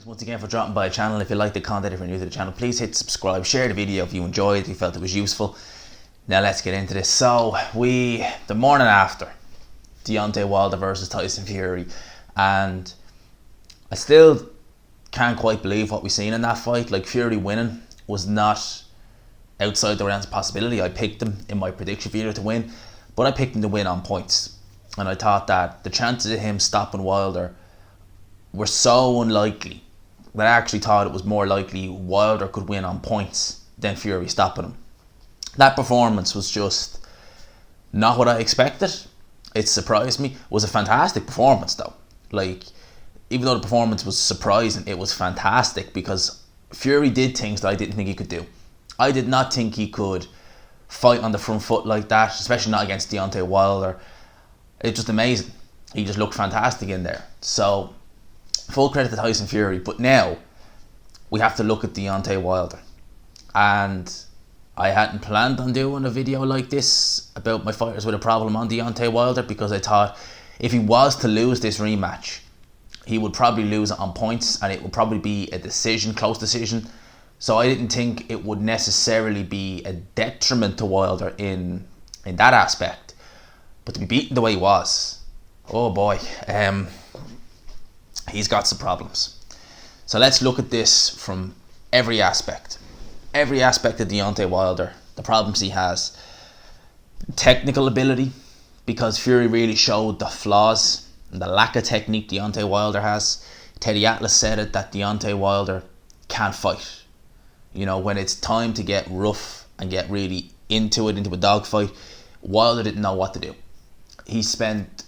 once again for dropping by the channel. If you like the content, if you're new to the channel, please hit subscribe, share the video if you enjoyed, if you felt it was useful. Now let's get into this. So the morning after Deontay Wilder versus Tyson Fury, and I still can't quite believe what we've seen in that fight. Like, Fury winning was not outside the realms of possibility. I picked him in my prediction video to win, but I picked him to win on points, and I thought that the chances of him stopping Wilder were so unlikely that I actually thought it was more likely Wilder could win on points than Fury stopping him. That performance was just not what I expected. It surprised me. It was a fantastic performance though. Like, even though the performance was surprising, it was fantastic because Fury did things that I didn't think he could do. I did not think he could fight on the front foot like that, especially not against Deontay Wilder. It's just amazing. He just looked fantastic in there. So, full credit to Tyson Fury. But now, we have to look at Deontay Wilder. And I hadn't planned on doing a video like this about my fighters with a problem on Deontay Wilder, because I thought if he was to lose this rematch, he would probably lose it on points, and it would probably be a decision, close decision. So I didn't think it would necessarily be a detriment to Wilder in that aspect. But to be beaten the way he was, oh boy, he's got some problems. So let's look at this from every aspect. Every aspect of Deontay Wilder, the problems he has. Technical ability, because Fury really showed the flaws and the lack of technique Deontay Wilder has. Teddy Atlas said it, that Deontay Wilder can't fight. You know, when it's time to get rough and get really into a dogfight, Wilder didn't know what to do. He spent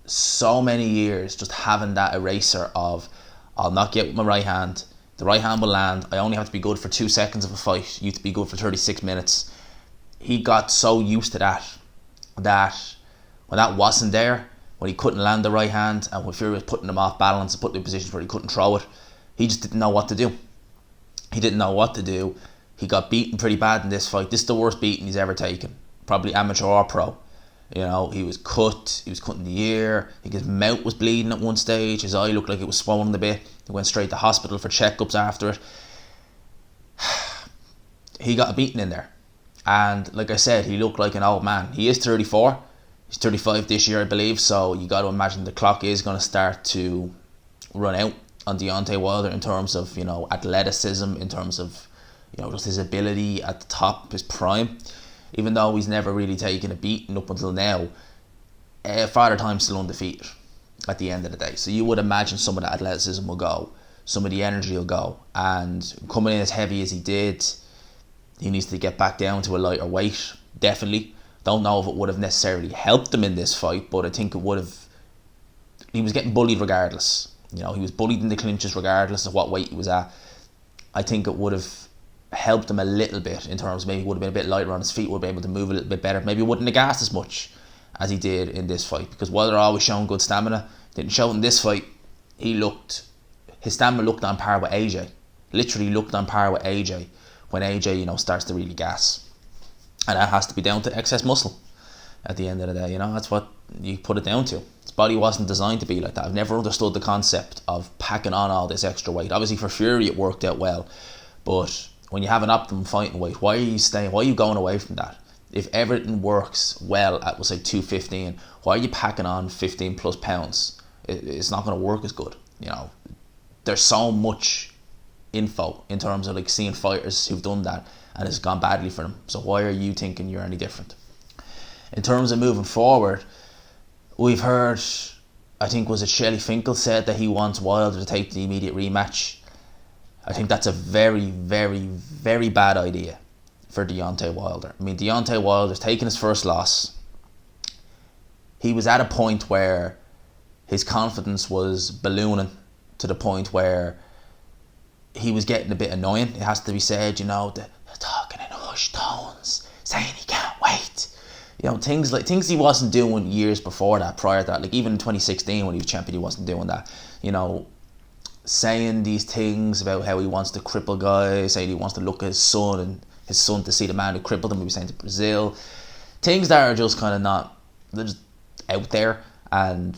so many years just having that eraser of, I'll not get with my right hand, the right hand will land, I only have to be good for 2 seconds of a fight, you have to be good for 36 minutes. He got so used to that when that wasn't there, when he couldn't land the right hand, and when Fury was putting him off balance and putting him in positions where he couldn't throw it, he just didn't know what to do. He didn't know what to do. He got beaten pretty bad in this fight. This is the worst beating he's ever taken, probably amateur or pro. You know, he was cut in the ear, I think his mouth was bleeding at one stage, his eye looked like it was swollen a bit. He went straight to hospital for checkups after it. He got beaten in there. And like I said, he looked like an old man. He is 34. He's 35 this year, I believe. So you got to imagine the clock is going to start to run out on Deontay Wilder in terms of, you know, athleticism, in terms of, you know, just his ability at the top, his prime. Even though he's never really taken a beating up until now, Father Time's still undefeated at the end of the day. So you would imagine some of the athleticism will go, some of the energy will go, and coming in as heavy as he did, he needs to get back down to a lighter weight, definitely. Don't know if it would have necessarily helped him in this fight, but I think it would have. He was getting bullied regardless. You know, he was bullied in the clinches regardless of what weight he was at. I think it would have helped him a little bit in terms of maybe he would have been a bit lighter on his feet, would be able to move a little bit better. Maybe he wouldn't have gassed as much as he did in this fight, because Wilder always shown good stamina. Didn't show it in this fight. His stamina looked on par with AJ. Literally looked on par with AJ when AJ, you know, starts to really gas. And that has to be down to excess muscle at the end of the day. You know, that's what you put it down to. His body wasn't designed to be like that. I've never understood the concept of packing on all this extra weight. Obviously for Fury it worked out well, but when you have an optimum fighting weight, why are you going away from that? If everything works well at, we'll say, 215, why are you packing on 15 plus pounds? It's not going to work as good. You know, there's so much info in terms of like seeing fighters who've done that and it's gone badly for them. So why are you thinking you're any different? In terms of moving forward, we've heard, I think was it Shelley Finkel said that he wants Wilder to take the immediate rematch. I think that's a very, very, very bad idea for Deontay Wilder. I mean, Deontay Wilder's taken his first loss. He was at a point where his confidence was ballooning to the point where he was getting a bit annoying. It has to be said, you know, they're talking in hushed tones, saying he can't wait. You know, things he wasn't doing years before that, prior to that. Like even in 2016 when he was champion, he wasn't doing that. You know, saying these things about how he wants to cripple guys, saying he wants to look at his son and his son to see the man who crippled him. He was saying to Brazil, things that are just kind of not, they're just out there and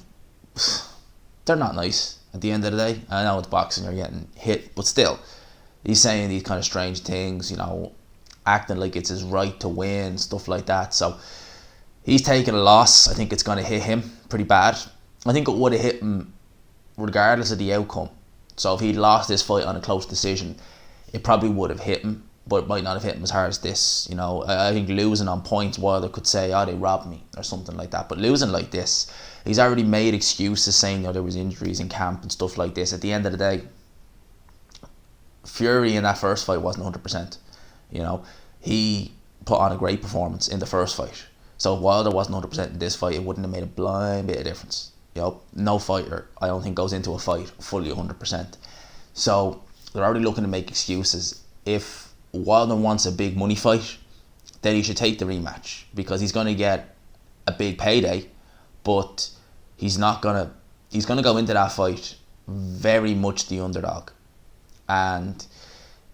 they're not nice. at the end of the day. I know it's boxing, you're getting hit, but still, he's saying these kind of strange things, acting like it's his right to win, stuff like that. So he's taking a loss. I think it's going to hit him pretty bad. I think it would have hit him regardless of the outcome. So if he'd lost this fight on a close decision, it probably would have hit him, but it might not have hit him as hard as this. I think losing on points, Wilder could say, they robbed me or something like that. But losing like this, he's already made excuses saying there was injuries in camp and stuff like this. At the end of the day, Fury in that first fight wasn't 100%. He put on a great performance in the first fight. So if Wilder wasn't 100% in this fight, it wouldn't have made a blind bit of difference. No fighter, I don't think, goes into a fight fully 100%. So they're already looking to make excuses. If Wilder wants a big money fight, then he should take the rematch, because he's going to get a big payday, but he's going to go into that fight very much the underdog. And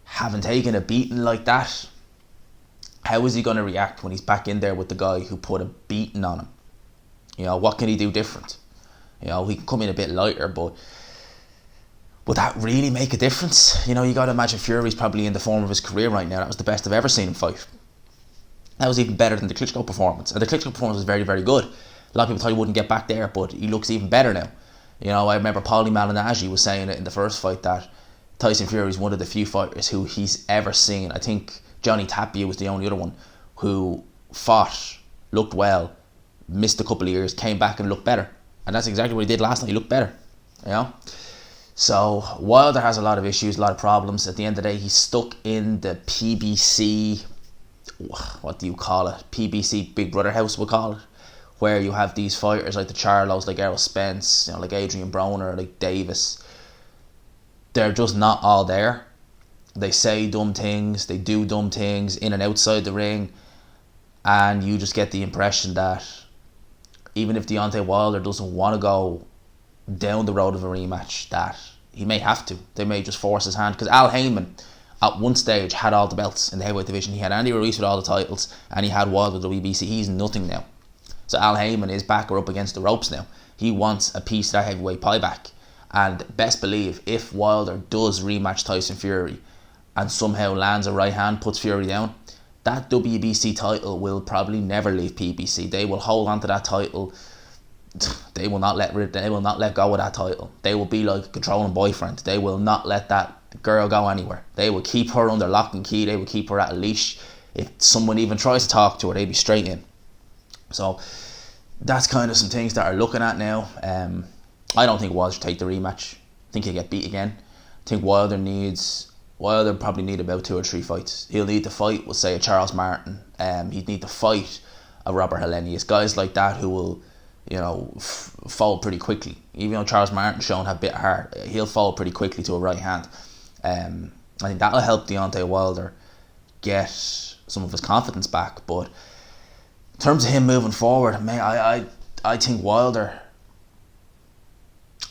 having taken a beating like that, how is he going to react when he's back in there with the guy who put a beating on him? What can he do different? He can come in a bit lighter, but would that really make a difference? You got to imagine Fury's probably in the form of his career right now. That was the best I've ever seen him fight. That was even better than the Klitschko performance. And the Klitschko performance was very, very good. A lot of people thought he wouldn't get back there, but he looks even better now. I remember Paulie Malignaggi was saying it in the first fight that Tyson Fury is one of the few fighters who he's ever seen. I think Johnny Tapia was the only other one who fought, looked well, missed a couple of years, came back and looked better. And that's exactly what he did last night. He looked better. So Wilder has a lot of issues, a lot of problems. At the end of the day, he's stuck in the PBC, what do you call it? PBC Big Brother house, we'll call it, where you have these fighters like the Charlos, like Errol Spence, like Adrian Broner, like Davis. They're just not all there. They say dumb things, they do dumb things in and outside the ring, and you just get the impression that even if Deontay Wilder doesn't want to go down the road of a rematch, that he may have to. They may just force his hand, because Al Heyman at one stage had all the belts in the heavyweight division. He had Andy Ruiz with all the titles, and he had Wilder with the WBC. He's nothing now. So Al Heyman is back or up against the ropes now. He wants a piece of that heavyweight pie back. And best believe, if Wilder does rematch Tyson Fury and somehow lands a right hand, puts Fury down, that WBC title will probably never leave PBC. They will hold on to that title. They will not let go of that title. They will be like a controlling boyfriend. They will not let that girl go anywhere. They will keep her under lock and key. They will keep her at a leash. If someone even tries to talk to her, they'll be straight in. So that's kind of some things that are looking at now. I don't think Wilder should take the rematch. I think he'll get beat again. I think Wilder probably need about 2 or 3 fights. He'll need to fight, we'll say, a Charles Martin. He'd need to fight a Robert Helenius. Guys like that who will, fold pretty quickly. Even though Charles Martin's shown have a bit of heart, he'll fold pretty quickly to a right hand. I think that'll help Deontay Wilder get some of his confidence back. But in terms of him moving forward, I think Wilder,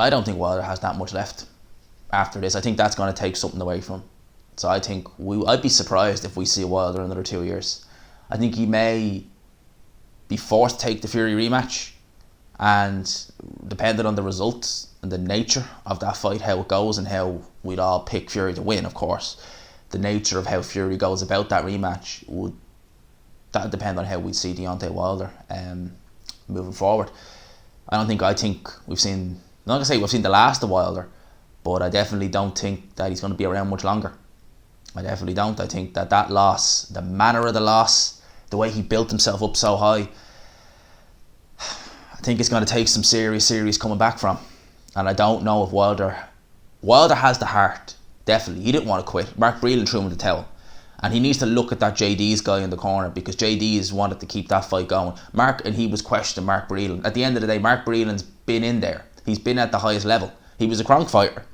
I don't think Wilder has that much left after this. I think that's going to take something away from him. So I think I'd be surprised if we see Wilder in another 2 years. I think he may be forced to take the Fury rematch, and depending on the results and the nature of that fight, how it goes, and how we'd all pick Fury to win, of course, the nature of how Fury goes about that rematch would depend on how we'd see Deontay Wilder moving forward. I think we've seen, I'm not going to say we've seen the last of Wilder, but I definitely don't think that he's going to be around much longer. I definitely don't. I think that loss, the manner of the loss, the way he built himself up so high, I think it's going to take some serious coming back from. And I don't know if Wilder has the heart, definitely. He didn't want to quit. Mark Breland threw him in the towel. And he needs to look at that JD's guy in the corner, because JD's wanted to keep that fight going. And he was questioning Mark Breland. At the end of the day, Mark Breland's been in there. He's been at the highest level. He was a Kronk fighter.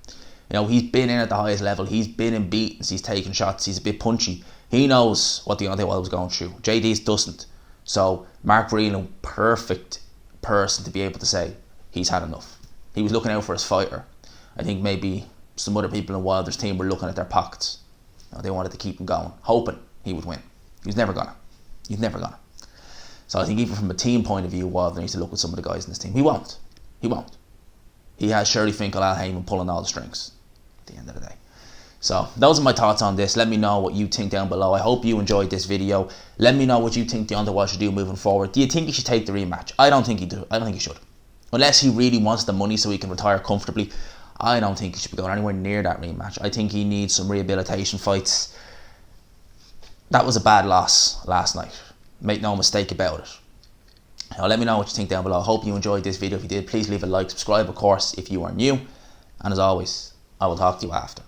He's been in at the highest level. He's been in beatings. He's taken shots. He's a bit punchy. He knows what Deontay Wilder was going through. JD's doesn't. So Mark Breland, perfect person to be able to say he's had enough. He was looking out for his fighter. I think maybe some other people in Wilder's team were looking at their pockets. They wanted to keep him going, hoping he would win. He's never gonna. So I think even from a team point of view, Wilder needs to look at some of the guys in this team. He won't. he has Shirley Finkel Al Heyman pulling all the strings at the end of the day. So those are my thoughts on this. Let me know what you think down below. I hope you enjoyed this video. Let me know what you think Deontay Wilder should do moving forward. Do you think he should take the rematch? I don't think he do. I don't think he should. Unless he really wants the money so he can retire comfortably, I don't think he should be going anywhere near that rematch. I think he needs some rehabilitation fights. That was a bad loss last night. Make no mistake about it. Now, let me know what you think down below. I hope you enjoyed this video. If you did, please leave a like, subscribe of course if you are new. And as always, I will talk to you after.